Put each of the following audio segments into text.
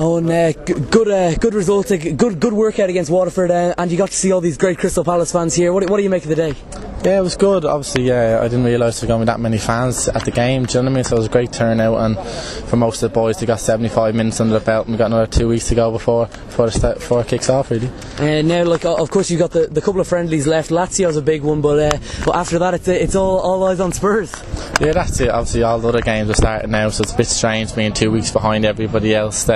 Owen, good result, good workout against Waterford, and you got to see all these great Crystal Palace fans here. What do you make of the day? Yeah, it was good. Obviously, I didn't realise there were going to be that many fans at the game. Do you know what I mean? So it was a great turnout, and for most of the boys, they got 75 minutes under the belt, and we got another 2 weeks to go before it kicks off, really. Now, of course, you've got the couple of friendlies left. Lazio's a big one, but after that, it's all eyes on Spurs. Yeah, that's it. Obviously, all the other games are starting now, so it's a bit strange being 2 weeks behind everybody else.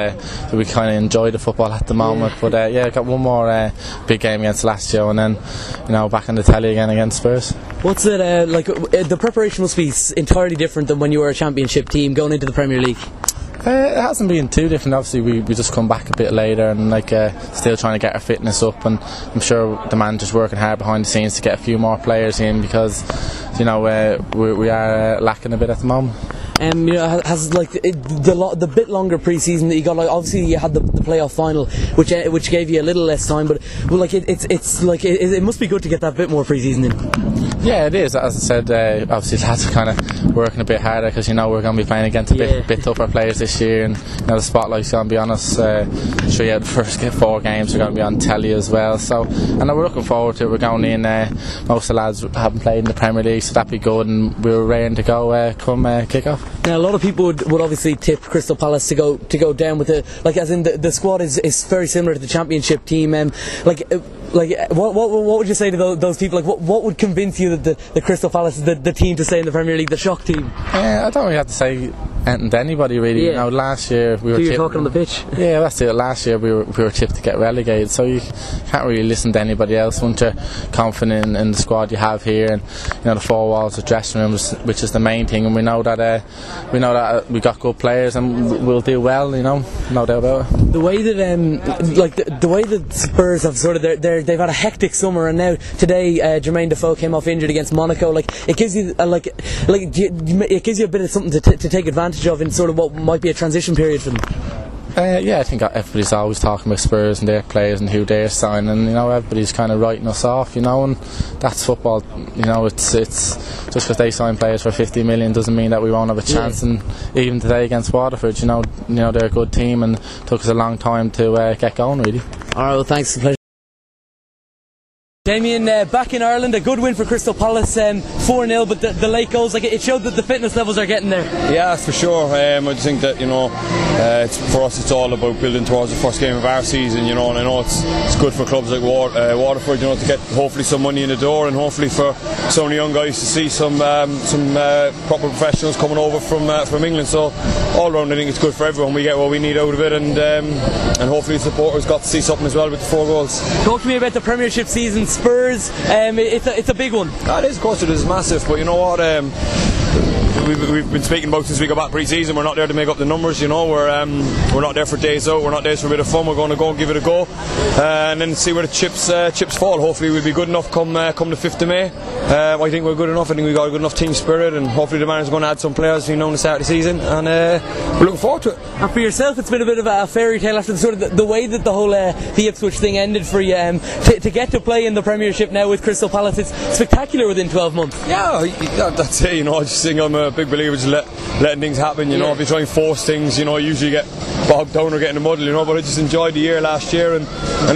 We kind of enjoy the football at the moment, but I got one more big game against Lazio, and then back on the telly again against Spurs. What's it like? The preparation must be entirely different than when you were a Championship team going into the Premier League. It hasn't been too different. Obviously, we just come back a bit later and still trying to get our fitness up, and I'm sure the manager's working hard behind the scenes to get a few more players in because we are lacking a bit at the moment. Has the bit longer pre-season that you got, obviously you had the playoff final, which gave you a little less time, but it must be good to get that bit more pre-season in. Yeah, it is. As I said, obviously lads are kind of working a bit harder because we're going to be playing against a bit tougher players this year, and the spotlight's going to be on us. 3 out of the first 4 games are going to be on telly as well. So, and we're looking forward to it. We're going in. Most of the lads haven't played in the Premier League, so that'd be good, and we're raring to go come kick off. Now, a lot of people would obviously tip Crystal Palace to go down with the squad is very similar to the Championship team. What would you say to those people? What would convince you that the Crystal Palace is the team to stay in the Premier League, the shock team? I don't really have to say anything to anybody really. Yeah. Last year we were you're talking on the pitch. Yeah, that's it. Last year we were tipped to get relegated, so you can't really listen to anybody else once you're confident in the squad you have here, and the 4 walls of dressing rooms, which is the main thing. And we know that we got good players and we'll do well. No doubt about it. The way that the way that Spurs have they've had a hectic summer, and now today Jermaine Defoe came off injured against Monaco. It gives you it gives you a bit of something to take advantage of in sort of what might be a transition period for them. I think everybody's always talking about Spurs and their players and who they're signing, and everybody's kind of writing us off, and that's football. It's just because they sign players for 50 million doesn't mean that we won't have a chance. And even today against Waterford, they're a good team, and it took us a long time to get going, really. All right, well, thanks. Pleasure. Damien, back in Ireland, a good win for Crystal Palace, 4-0, but the late goals, it showed that the fitness levels are getting there. Yeah, for sure. I just think that for us it's all about building towards the first game of our season, and I know it's good for clubs like Waterford, to get hopefully some money in the door, and hopefully for some of the young guys to see some proper professionals coming over from England. So all round I think it's good for everyone. We get what we need out of it, and hopefully the supporters got to see something as well with the 4 goals. Talk to me about the Premiership season. Spurs, it's a big one. It is, of course it is massive, but you know what, we've been speaking about since we got back pre-season. We're not there to make up the numbers, we're not there for days out, we're not there for a bit of fun. We're going to go and give it a go, and then see where the chips fall. Hopefully we'll be good enough come the 5th of May. I think we're good enough. I think we've got a good enough team spirit, and hopefully the manager's going to add some players in the start of the season, and we're looking forward to it. And for yourself, it's been a bit of a fairy tale after the way that the whole the Ipswich thing ended for you. To get to play in the Premiership now with Crystal Palace, it's spectacular within 12 months. Yeah, that's it. I just think I'm a big believer just letting things happen. If you try and force things, you usually get bogged down or get in the muddle. But I just enjoyed the year last year, and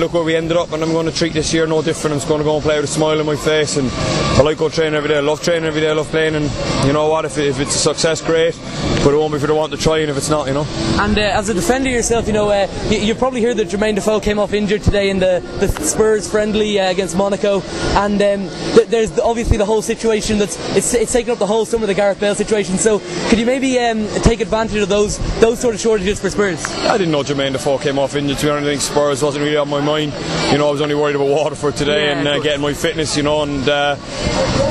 look where we ended up. And I'm going to treat this year no different. I'm just going to go and play with a smile on my face, and I like going training every day. I love training every day. I love playing, and you know what? If it's a success, great. But it won't be for the want to try, and if it's not, And as a defender yourself, you probably heard that Jermaine Defoe came off injured today in the Spurs friendly against Monaco, and there's obviously the whole situation it's taken up the whole summer, the Gareth Bale situation. So could you maybe take advantage of those sort of shortages for Spurs? I didn't know Jermaine Defoe came off injured. To be honest, I think Spurs wasn't really on my mind. I was only worried about Waterford today and getting my fitness. And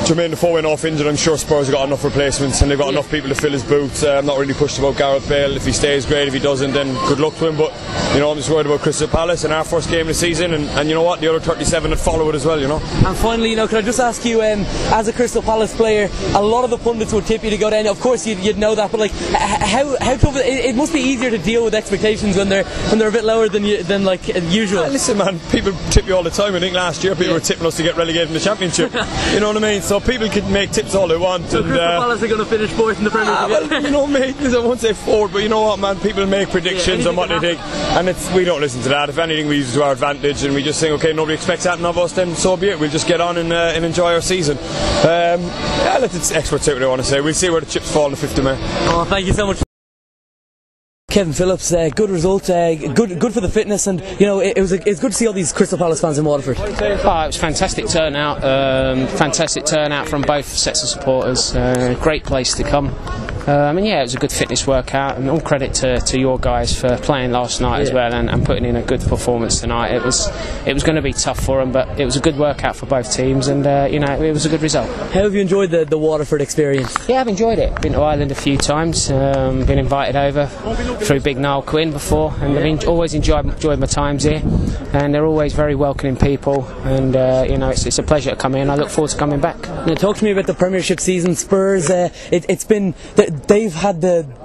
Jermaine Defoe went off injured. I'm sure Spurs have got enough replacements, and they've got enough people to fill his boots. I'm not really pushed about Gareth Bale. If he stays, great. If he doesn't, then good luck to him. But I'm just worried about Crystal Palace and our first game of the season, and you know what, the other 37 that follow it as well. And finally, could I just ask you, as a Crystal Palace player, a lot of the pundits would tip you to go down. Of course, you'd know that, but how tough it must be easier to deal with expectations when they're a bit lower than like usual? Listen, man, people tip you all the time. I think last year people were tipping us to get relegated in the Championship. You know what I mean? So people can make tips all they want. So Crystal Palace are going to finish fourth in the Premier League. Well, you know, mate, I won't say fourth, but you know what, man? People make predictions on what they think, and we don't listen to that. If anything, we use it to our advantage, and we just think, okay, nobody expects that of us, then so be it. We'll just get on and enjoy our season. Let the experts say what they want to say. We'll see where the chips fall on the 5th of May. Oh, thank you so much. Kevin Phillips, good result, good for the fitness, and you know it's good to see all these Crystal Palace fans in Waterford. It was fantastic turnout from both sets of supporters. Great place to come. And yeah, it was a good fitness workout, and all credit to your guys for playing last night as well and putting in a good performance tonight. It was going to be tough for them, but it was a good workout for both teams, and you know, it was a good result. How have you enjoyed the Waterford experience? Yeah, I've enjoyed it. Been to Ireland a few times, been invited over through Big Niall Quinn before, and I've always enjoyed my times here, and they're always very welcoming people, and you know, it's a pleasure to come in. I look forward to coming back. Now, talk to me about the Premiership season. Spurs, it's been they've had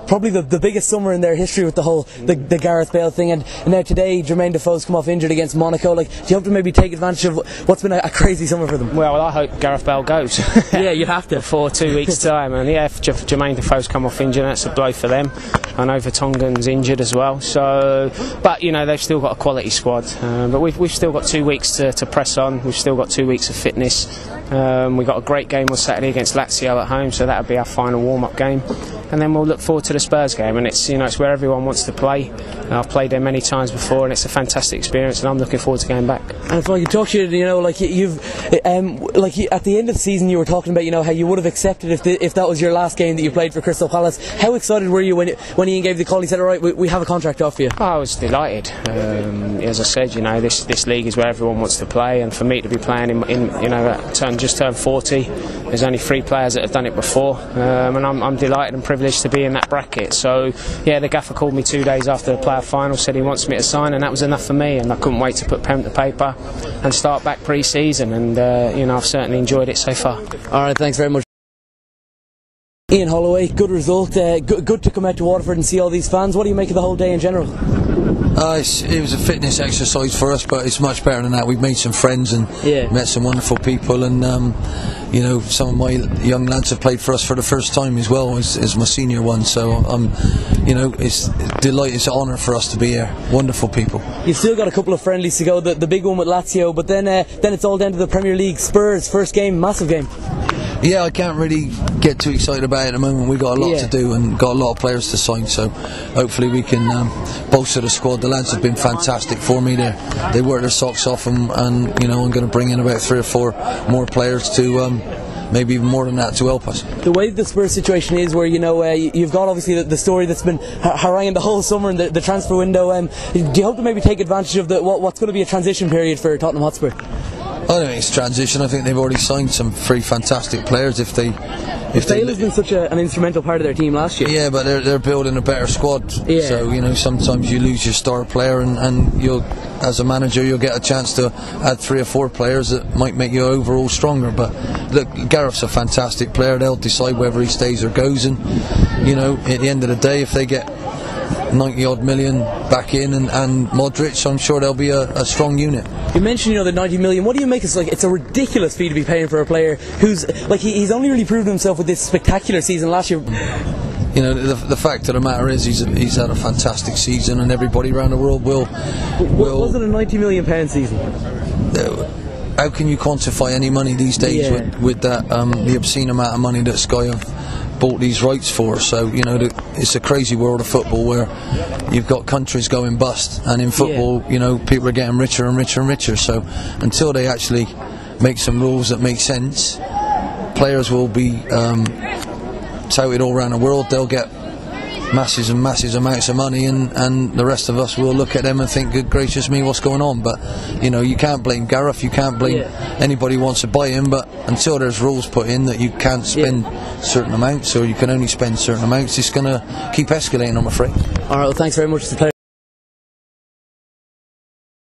probably the biggest summer in their history with the Gareth Bale thing, and now today Jermaine Defoe's come off injured against Monaco. Like, do you hope to maybe take advantage of what's been a crazy summer for them? Well, I hope Gareth Bale goes. Yeah, you have to. Before 2 weeks' time, and yeah, if Jermaine Defoe's come off injured, that's a blow for them. I know Vertonghen's injured as well, so but you know, they've still got a quality squad. But we've still got 2 weeks to press on. We've still got 2 weeks of fitness. We've got a great game on Saturday against Lazio at home, so that'll be our final warm-up game, and then we'll look forward to the Spurs game, and it's where everyone wants to play. And I've played there many times before, and it's a fantastic experience, and I'm looking forward to going back. And if I could talk to you, you know, like you've at the end of the season, you were talking about, you know, how you would have accepted if that was your last game that you played for Crystal Palace. How excited were you when Ian gave the call? He said, all right, we have a contract off for you. I was delighted. As I said, you know, this league is where everyone wants to play, and for me to be playing in you know, just turned 40. There's only 3 players that have done it before, and I'm delighted and privileged to be in that bracket. So yeah, the gaffer called me 2 days after the player final, said he wants me to sign, and that was enough for me, and I couldn't wait to put pen to paper and start back pre-season, and you know, I've certainly enjoyed it so far. Alright, thanks very much. Ian Holloway, good result, good to come out to Waterford and see all these fans. What do you make of the whole day in general? It was a fitness exercise for us, but it's much better than that. We've made some friends and met some wonderful people, and you know, some of my young lads have played for us for the first time as well as my senior one. So you know, it's an honour for us to be here. Wonderful people. You've still got a couple of friendlies to go. The big one with Lazio, but then it's all down to the Premier League. Spurs first game, massive game. Yeah, I can't really get too excited about it at the moment. We've got a lot to do and got a lot of players to sign, so hopefully we can bolster the squad. The lads have been fantastic for me. They work their socks off, and you know, I'm going to bring in about 3 or 4 more players to maybe even more than that to help us. The way the Spurs situation is, where you know you've got obviously the story that's been haranguing the whole summer in the transfer window, do you hope to maybe take advantage of what's going to be a transition period for Tottenham Hotspur? I don't think it's transition. I think they've already signed some 3 fantastic players. Bale has been such an instrumental part of their team last year. Yeah, but they're building a better squad. Yeah. So you know, sometimes you lose your star player, and you'll, as a manager, you'll get a chance to add 3 or 4 players that might make you overall stronger. But look, Gareth's a fantastic player. They'll decide whether he stays or goes, and you know, at the end of the day, if they get 90 odd million back in and Modric, I'm sure there'll be a strong unit. You mentioned, you know, the 90 million. What do you make? It's a ridiculous fee to be paying for a player who's like he's only really proven himself with this spectacular season last year. You know, the fact of the matter is he's had a fantastic season, and everybody around the world will. Was it a £90 million season? How can you quantify any money these days with that the obscene amount of money that Sky have bought these rights for? So you know, it's a crazy world of football where you've got countries going bust, and in football, you know, people are getting richer and richer and richer. So until they actually make some rules that make sense, players will be touted all around the world. They'll get masses and masses amounts of money, and the rest of us will look at them and think, good gracious me, what's going on? But you know, you can't blame Gareth, you can't blame anybody who wants to buy him, but until there's rules put in that you can't spend certain amounts, or you can only spend certain amounts, it's going to keep escalating, I'm afraid. Alright, well, thanks very much. It's a pleasure.